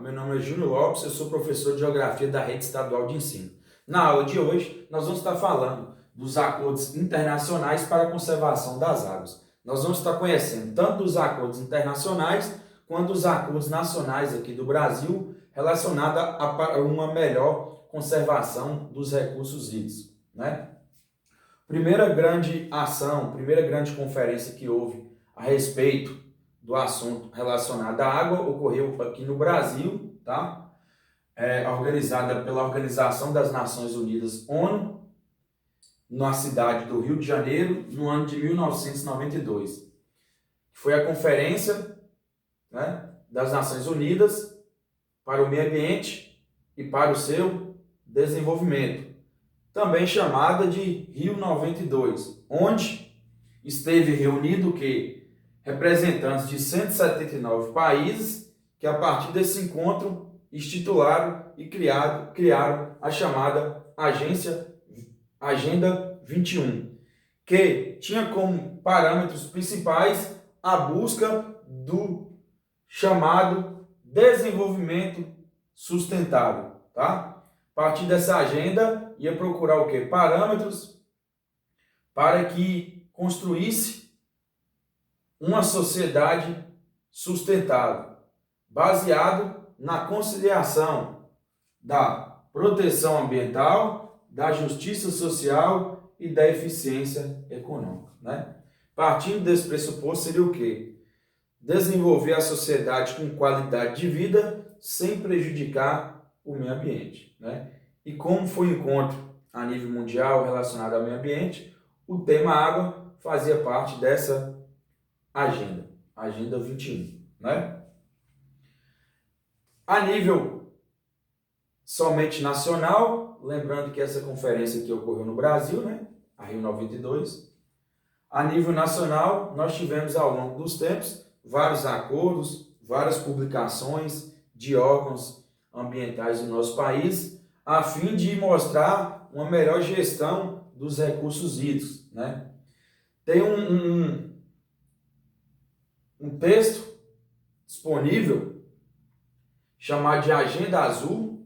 meu nome é Júnior Lopes, eu sou professor de Geografia da Rede Estadual de Ensino. Na aula de hoje, nós vamos estar falando dos acordos internacionais para a conservação das águas. Nós vamos estar conhecendo tanto os acordos internacionais quanto os acordos nacionais aqui do Brasil relacionados a uma melhor conservação dos recursos hídricos, né? Primeira grande ação, primeira grande conferência que houve a respeito do assunto relacionado à água ocorreu aqui no Brasil, tá? Organizada pela Organização das Nações Unidas, ONU, na cidade do Rio de Janeiro, no ano de 1992. Foi a conferência, né, das Nações Unidas para o meio ambiente e para o seu desenvolvimento, também chamada de Rio 92, onde esteve reunido representantes de 179 países que, a partir desse encontro, institularam e criaram a chamada Agenda 21, que tinha como parâmetros principais a busca do chamado desenvolvimento sustentável, tá? A partir dessa agenda, ia procurar o quê? Parâmetros para que construísse uma sociedade sustentável, baseado na conciliação da proteção ambiental, da justiça social e da eficiência econômica, né? Partindo desse pressuposto, seria o quê? Desenvolver a sociedade com qualidade de vida sem prejudicar o meio ambiente, né? E como foi um encontro a nível mundial relacionado ao meio ambiente, o tema água fazia parte dessa Agenda 21, né? A nível somente nacional, lembrando que essa conferência aqui ocorreu no Brasil, né? A Rio 92. A nível nacional, nós tivemos ao longo dos tempos vários acordos, várias publicações de órgãos ambientais do nosso país, a fim de mostrar uma melhor gestão dos recursos hídricos, né? Tem um texto disponível chamado de Agenda Azul,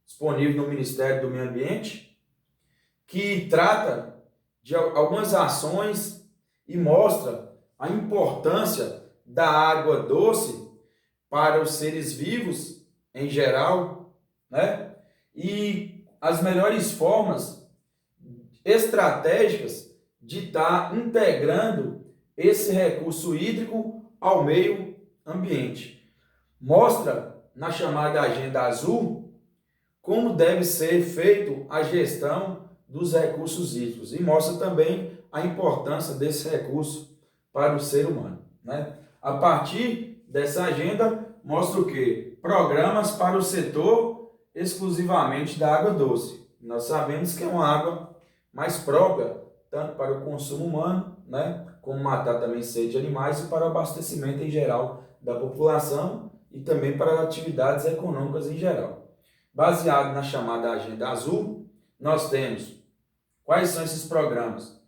disponível no Ministério do Meio Ambiente, que trata de algumas ações e mostra a importância da água doce para os seres vivos em geral, né? E as melhores formas estratégicas de estar integrando esse recurso hídrico ao meio ambiente. Mostra na chamada Agenda Azul como deve ser feito a gestão dos recursos hídricos e mostra também a importância desse recurso para o ser humano, né? A partir dessa agenda mostra o quê? Programas para o setor exclusivamente da água doce. Nós sabemos que é uma água mais própria tanto para o consumo humano, né, como matar também sede de animais e para o abastecimento em geral da população e também para atividades econômicas em geral. Baseado na chamada Agenda Azul, nós temos quais são esses programas?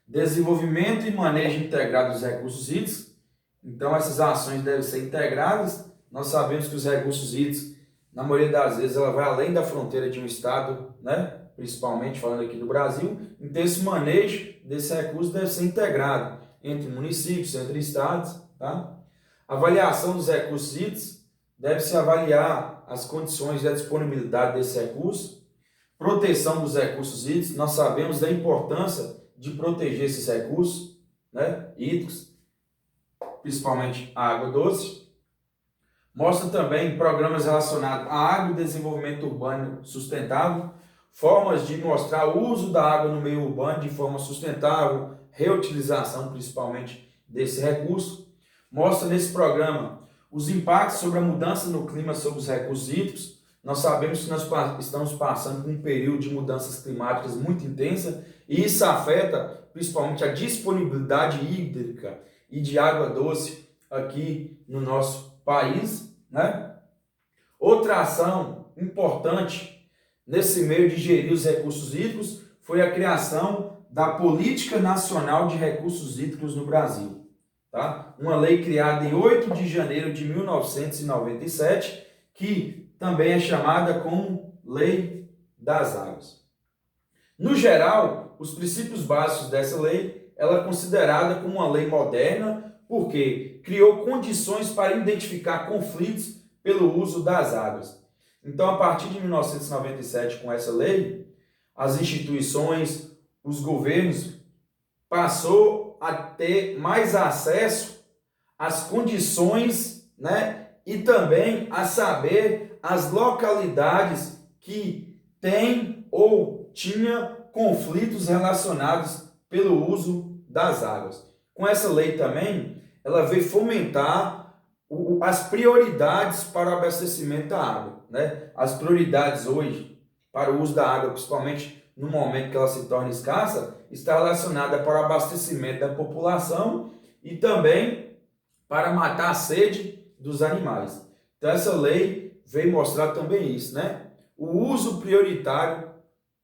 Desenvolvimento e manejo integrado dos recursos hídricos. Então, essas ações devem ser integradas. Nós sabemos que os recursos hídricos, na maioria das vezes, ela vai além da fronteira de um estado, né? Principalmente falando aqui do Brasil. Então, esse manejo desse recurso deve ser integrado entre municípios, entre estados, tá? Avaliação dos recursos hídricos, deve-se avaliar as condições da disponibilidade desse recurso. Proteção dos recursos hídricos, nós sabemos da importância de proteger esses recursos, né, hídricos, principalmente a água doce. Mostra também programas relacionados à água e desenvolvimento urbano sustentável, formas de mostrar o uso da água no meio urbano de forma sustentável, reutilização principalmente desse recurso. Mostra nesse programa os impactos sobre a mudança no clima sobre os recursos hídricos. Nós sabemos que nós estamos passando por um período de mudanças climáticas muito intensa e isso afeta principalmente a disponibilidade hídrica e de água doce aqui no nosso país, né? Outra ação importante nesse meio de gerir os recursos hídricos foi a criação da Política Nacional de Recursos Hídricos no Brasil, tá? Uma lei criada em 8 de janeiro de 1997 que também é chamada como Lei das Águas. No geral, os princípios básicos dessa lei, ela é considerada como uma lei moderna, porque criou condições para identificar conflitos pelo uso das águas. Então, a partir de 1997, com essa lei, as instituições, os governos passou a ter mais acesso às condições, né, e também a saber as localidades que têm ou tinha conflitos relacionados pelo uso das águas. Com essa lei também, ela veio fomentar as prioridades para o abastecimento da água, né? As prioridades hoje para o uso da água, principalmente no momento que ela se torna escassa, está relacionada para o abastecimento da população e também para matar a sede dos animais. Então essa lei veio mostrar também isso, né? O uso prioritário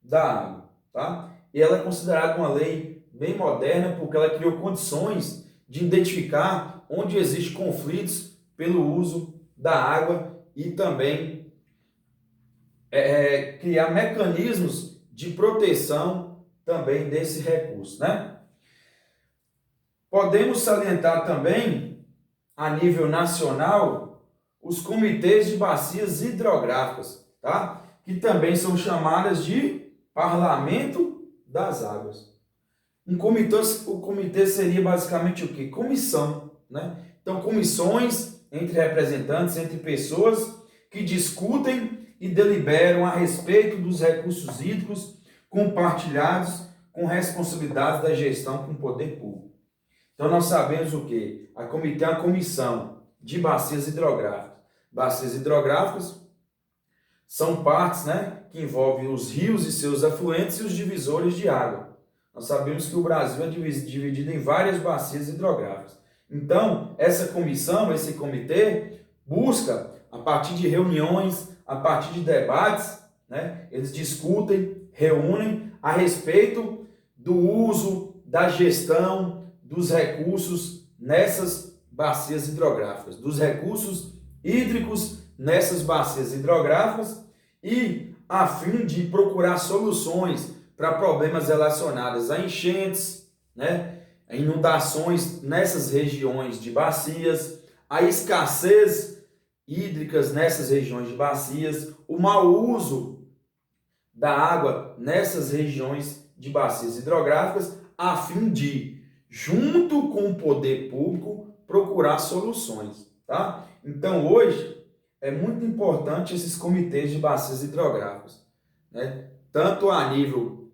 da água, tá? E ela é considerada uma lei bem moderna porque ela criou condições de identificar onde existem conflitos pelo uso da água e também criar mecanismos de proteção também desse recurso, né? Podemos salientar também, a nível nacional, os comitês de bacias hidrográficas, tá? Que também são chamadas de Parlamento das Águas. O comitê seria basicamente o quê? Comissão, né? Então, comissões entre representantes, entre pessoas que discutem e deliberam a respeito dos recursos hídricos compartilhados com responsabilidades da gestão com o poder público. Então, nós sabemos o quê? A comitê é uma comissão de bacias hidrográficas. Bacias hidrográficas são partes, né, que envolvem os rios e seus afluentes e os divisores de água. Nós sabemos que o Brasil é dividido em várias bacias hidrográficas. Então, essa comissão, esse comitê, busca, a partir de reuniões, a partir de debates, né, eles discutem, reúnem a respeito do uso, da gestão dos recursos nessas bacias hidrográficas, dos recursos hídricos nessas bacias hidrográficas e a fim de procurar soluções para problemas relacionados a enchentes, né, a inundações nessas regiões de bacias, a escassez hídricas nessas regiões de bacias, o mau uso da água nessas regiões de bacias hidrográficas, a fim de, junto com o poder público, procurar soluções, tá? Então, hoje, é muito importante esses comitês de bacias hidrográficas, né? Tanto a nível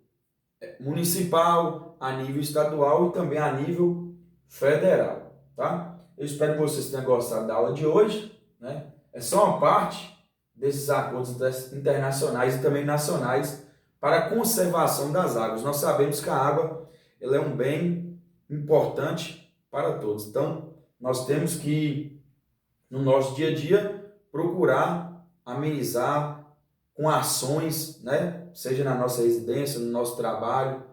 municipal, a nível estadual e também a nível federal, tá? Eu espero que vocês tenham gostado da aula de hoje, né? É só uma parte desses acordos internacionais e também nacionais para a conservação das águas. Nós sabemos que a água ela é um bem importante para todos. Então, nós temos que, no nosso dia a dia, procurar amenizar com ações, né? Seja na nossa residência, no nosso trabalho,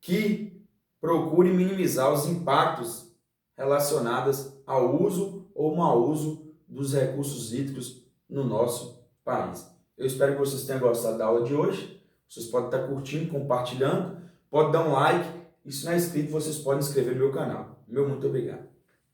que procure minimizar os impactos relacionados ao uso ou mau uso dos recursos hídricos no nosso país. Eu espero que vocês tenham gostado da aula de hoje. Vocês podem estar curtindo, compartilhando, pode dar um like. E se não é inscrito, vocês podem inscrever no meu canal. Meu muito obrigado.